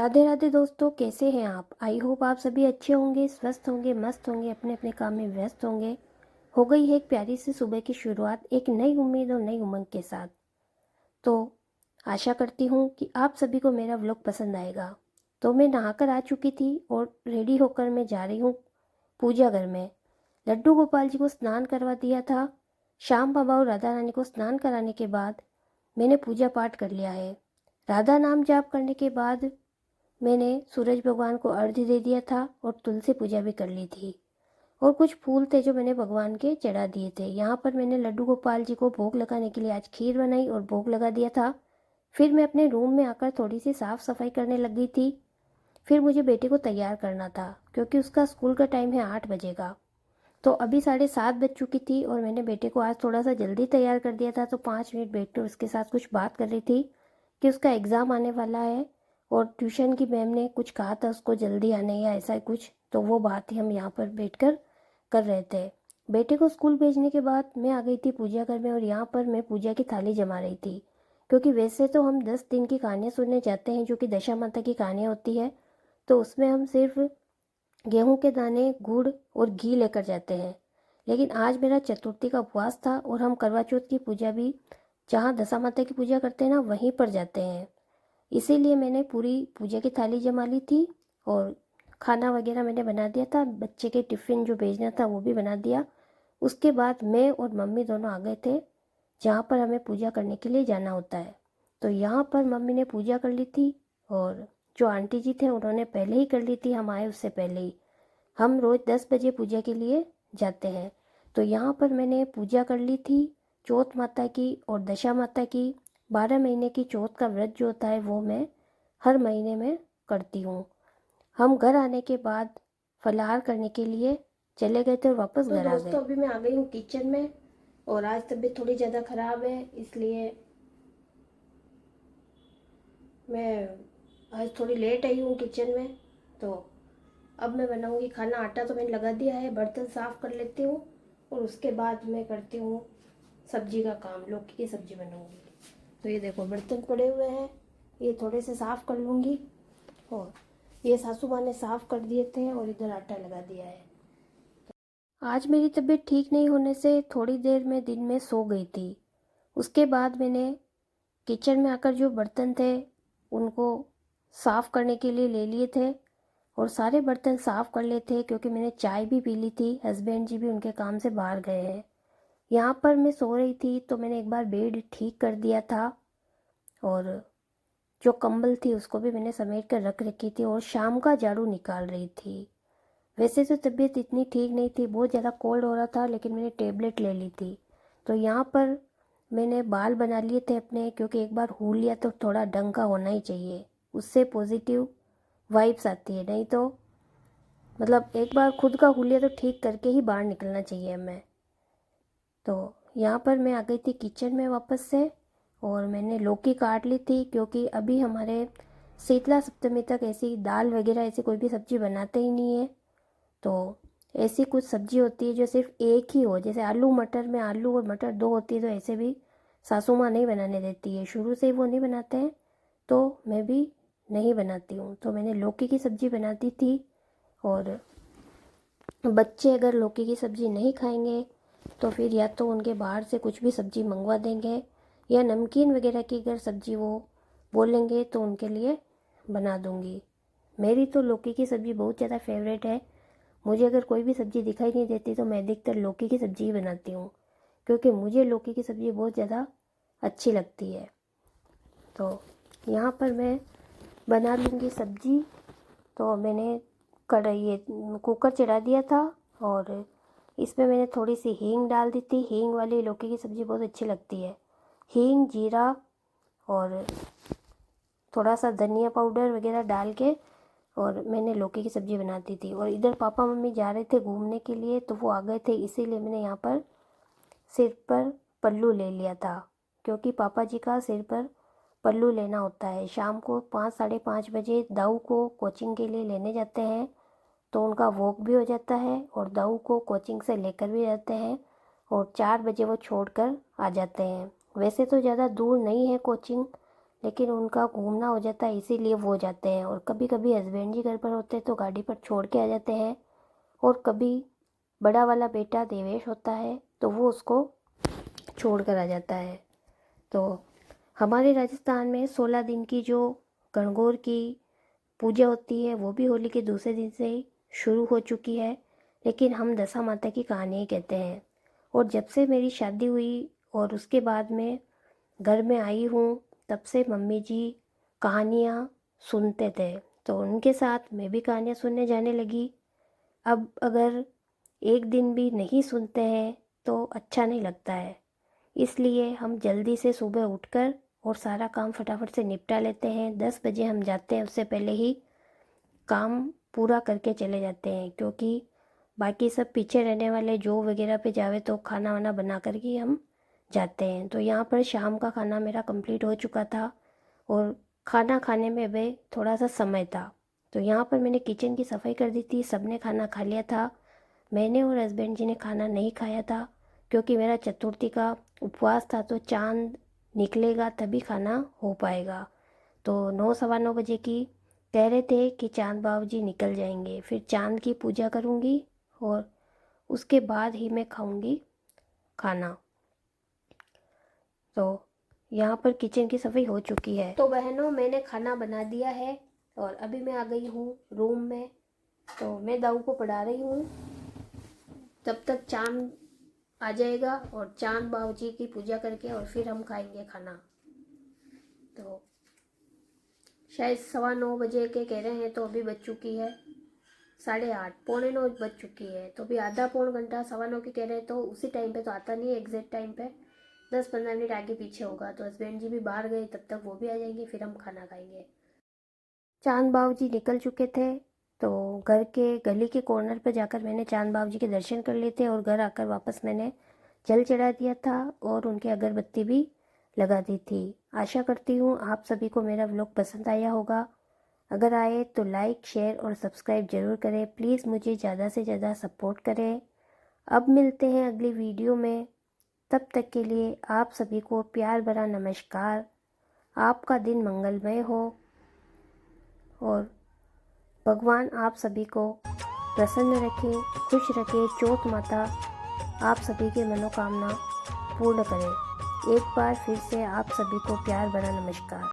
राधे राधे दोस्तों, कैसे हैं आप। आई होप आप सभी अच्छे होंगे, स्वस्थ होंगे, मस्त होंगे, अपने अपने काम में व्यस्त होंगे। हो गई है एक प्यारी सी सुबह की शुरुआत, एक नई उम्मीद और नई उमंग के साथ। तो आशा करती हूँ कि आप सभी को मेरा व्लॉग पसंद आएगा। तो मैं नहाकर आ चुकी थी और रेडी होकर मैं जा रही हूँ पूजा घर में। लड्डू गोपाल जी को स्नान करवा दिया था। श्याम बाबा और राधा रानी को स्नान कराने के बाद मैंने पूजा पाठ कर लिया है। राधा नाम जाप करने के बाद मैंने सूरज भगवान को अर्घ्य दे दिया था और तुलसी पूजा भी कर ली थी। और कुछ फूल थे जो मैंने भगवान के चढ़ा दिए थे। यहाँ पर मैंने लड्डू गोपाल जी को भोग लगाने के लिए आज खीर बनाई और भोग लगा दिया था। फिर मैं अपने रूम में आकर थोड़ी सी साफ़ सफाई करने लग गई थी। फिर मुझे बेटे को तैयार करना था क्योंकि उसका स्कूल का टाइम है 8 बजे का। तो अभी 7:30 बज चुकी थी और मैंने बेटे को आज थोड़ा सा जल्दी तैयार कर दिया था। तो 5 मिनट बैठ कर उसके साथ कुछ बात कर रही थी कि उसका एग्ज़ाम आने वाला है और ट्यूशन की मैम ने कुछ कहा था उसको जल्दी आने या ऐसा कुछ। तो वो बात ही हम यहाँ पर बैठकर कर रहे थे। बेटे को स्कूल भेजने के बाद मैं आ गई थी पूजा घर में और यहाँ पर मैं पूजा की थाली जमा रही थी। क्योंकि वैसे तो हम 10 दिन की कहानियाँ सुनने जाते हैं जो कि दशा माता की कहानियाँ होती है। तो उसमें हम सिर्फ गेहूं के दाने, गुड़ और घी लेकर जाते हैं। लेकिन आज मेरा चतुर्थी का उपवास था और हम करवा चौथ की पूजा भी जहाँ दशा माता की पूजा करते हैं ना, वहीं पर जाते हैं। इसीलिए मैंने पूरी पूजा की थाली जमा ली थी और खाना वगैरह मैंने बना दिया था। बच्चे के टिफ़िन जो भेजना था वो भी बना दिया। उसके बाद मैं और मम्मी दोनों आ गए थे जहाँ पर हमें पूजा करने के लिए जाना होता है। तो यहाँ पर मम्मी ने पूजा कर ली थी और जो आंटी जी थे उन्होंने पहले ही कर ली थी, हम आए उससे पहले ही। हम रोज़ 10 बजे पूजा के लिए जाते हैं। तो यहाँ पर मैंने पूजा कर ली थी चौथ माता की और दशा माता की। 12 महीने की चौथ का व्रत जो होता है वो मैं हर महीने में करती हूँ। हम घर आने के बाद फलाहार करने के लिए चले गए थे और वापस घर आ गए। दोस्तों, अभी मैं आ गई हूँ किचन में और आज तबीयत थोड़ी ज़्यादा ख़राब है, इसलिए मैं आज थोड़ी लेट आई हूँ किचन में। तो अब मैं बनाऊंगी खाना। आटा तो मैंने लगा दिया है, बर्तन साफ़ कर लेती हूँ और उसके बाद मैं करती हूँ सब्जी का काम। लौकी की सब्जी बनाऊंगी। तो ये देखो बर्तन पड़े हुए हैं, ये थोड़े से साफ़ कर लूँगी। और ये सासू माँ ने साफ़ कर दिए थे और इधर आटा लगा दिया है। आज मेरी तबीयत ठीक नहीं होने से थोड़ी देर में दिन में सो गई थी। उसके बाद मैंने किचन में आकर जो बर्तन थे उनको साफ़ करने के लिए ले लिए थे और सारे बर्तन साफ़ कर लिए थे क्योंकि मैंने चाय भी पी ली थी। हस्बैंड जी भी उनके काम से बाहर गए हैं। यहाँ पर मैं सो रही थी तो मैंने एक बार बेड ठीक कर दिया था और जो कंबल थी उसको भी मैंने समेट कर रख रखी थी और शाम का झाड़ू निकाल रही थी। वैसे तो तबीयत इतनी ठीक नहीं थी, बहुत ज़्यादा कोल्ड हो रहा था, लेकिन मैंने टेबलेट ले ली थी। तो यहाँ पर मैंने बाल बना लिए थे अपने, क्योंकि एक बार हो लिया तो थोड़ा ढंग का होना ही चाहिए। उससे पॉजिटिव वाइब्स आती है। नहीं तो मतलब एक बार खुद का हुलिया तो ठीक करके ही बाहर निकलना चाहिए हमें। तो यहाँ पर मैं आ गई थी किचन में वापस से और मैंने लौकी काट ली थी क्योंकि अभी हमारे शीतला सप्तमी तक ऐसी दाल वगैरह ऐसी कोई भी सब्ज़ी बनाते ही नहीं है। तो ऐसी कुछ सब्ज़ी होती है जो सिर्फ एक ही हो, जैसे आलू मटर में आलू और मटर दो होती है, तो ऐसे भी सासू माँ नहीं बनाने देती है, शुरू से ही वो नहीं बनाते हैं। तो मैं भी नहीं बनाती हूँ। तो मैंने लौकी की सब्ज़ी बनाती थी और बच्चे अगर लौकी की सब्ज़ी नहीं खाएंगे तो फिर या तो उनके बाहर से कुछ भी सब्ज़ी मंगवा देंगे या नमकीन वगैरह की अगर सब्ज़ी वो बोलेंगे तो उनके लिए बना दूँगी। मेरी तो लौकी की सब्ज़ी बहुत ज़्यादा फेवरेट है। मुझे अगर कोई भी सब्ज़ी दिखाई नहीं देती तो मैं अधिकतर लौकी की सब्ज़ी ही बनाती हूँ, क्योंकि मुझे लौकी की सब्ज़ी बहुत ज़्यादा अच्छी लगती है। तो यहाँ पर मैं बना लूँगी सब्ज़ी। तो मैंने कढ़ाई ये कुकर चढ़ा दिया था और इसमें मैंने थोड़ी सी हींग डाल दी थी। हींग वाली लौकी की सब्ज़ी बहुत अच्छी लगती है। हींग, जीरा और थोड़ा सा धनिया पाउडर वगैरह डाल के और मैंने लौकी की सब्ज़ी बनाती थी। और इधर पापा मम्मी जा रहे थे घूमने के लिए तो वो आ गए थे, इसीलिए मैंने यहाँ पर सिर पर पल्लू ले लिया था, क्योंकि पापा जी का सिर पर पल्लू लेना होता है। शाम को 5-5:30 बजे दाऊ को कोचिंग के लिए लेने जाते हैं, तो उनका वॉक भी हो जाता है और दाऊ को कोचिंग से लेकर भी जाते हैं और 4 बजे वो छोड़कर आ जाते हैं। वैसे तो ज़्यादा दूर नहीं है कोचिंग, लेकिन उनका घूमना हो जाता है इसीलिए वो जाते हैं। और कभी कभी हस्बैंड जी घर पर होते हैं तो गाड़ी पर छोड़ के आ जाते हैं। और कभी बड़ा वाला बेटा देवेश होता है तो वो उसको छोड़ कर आ जाता है। तो हमारे राजस्थान में 16 दिन की जो गणगौर की पूजा होती है वो भी होली के दूसरे दिन से ही शुरू हो चुकी है। लेकिन हम दशा माता की कहानी ही कहते हैं। और जब से मेरी शादी हुई और उसके बाद में घर में आई हूँ, तब से मम्मी जी कहानियाँ सुनते थे तो उनके साथ मैं भी कहानियाँ सुनने जाने लगी। अब अगर एक दिन भी नहीं सुनते हैं तो अच्छा नहीं लगता है। इसलिए हम जल्दी से सुबह उठकर और सारा काम फटाफट से निपटा लेते हैं। 10 बजे हम जाते हैं, उससे पहले ही काम पूरा करके चले जाते हैं, क्योंकि बाकी सब पीछे रहने वाले जो वगैरह पे जावे तो खाना वाना बना कर के हम जाते हैं। तो यहाँ पर शाम का खाना मेरा कंप्लीट हो चुका था और खाना खाने में भी थोड़ा सा समय था। तो यहाँ पर मैंने किचन की सफाई कर दी थी, सबने खाना खा लिया था। मैंने और हस्बैंड जी ने खाना नहीं खाया था क्योंकि मेरा चतुर्थी का उपवास था, तो चांद निकलेगा तभी खाना हो पाएगा। तो 9 सवा 9 बजे की कह रहे थे कि चांद बाबू जी निकल जाएंगे, फिर चांद की पूजा करूँगी और उसके बाद ही मैं खाऊंगी खाना। तो यहाँ पर किचन की सफाई हो चुकी है। तो बहनों, मैंने खाना बना दिया है और अभी मैं आ गई हूँ रूम में। तो मैं दाऊ को पढ़ा रही हूँ, तब तक चांद आ जाएगा और चांद बाबू जी की पूजा करके और फिर हम खाएंगे खाना। तो शायद 9:15 के कह रहे हैं, तो अभी बज चुकी है 8:30, 8:45 बज चुकी है। तो अभी आधा पौन घंटा 9:15 के कह रहे हैं, तो उसी टाइम पे तो आता नहीं है एग्जैक्ट टाइम पे, 10-15 मिनट आगे पीछे होगा। तो हस्बैंड जी भी बाहर गए, तब तक वो भी आ जाएंगे, फिर हम खाना खाएंगे। चांद बाबू जी निकल चुके थे तो घर के गली के कॉर्नर पर जाकर मैंने चांद बाबू जी के दर्शन कर लिए थे और घर आकर वापस मैंने जल चढ़ा दिया था और उनके अगरबत्ती भी लगा दी थी। आशा करती हूँ आप सभी को मेरा व्लॉग पसंद आया होगा। अगर आए तो लाइक, शेयर और सब्सक्राइब ज़रूर करें। प्लीज़ मुझे ज़्यादा से ज़्यादा सपोर्ट करें। अब मिलते हैं अगली वीडियो में, तब तक के लिए आप सभी को प्यार भरा नमस्कार। आपका दिन मंगलमय हो और भगवान आप सभी को प्रसन्न रखे, खुश रखे। चौथ माता आप सभी के मनोकामना पूर्ण करें। एक बार फिर से आप सभी को प्यार भरा नमस्कार।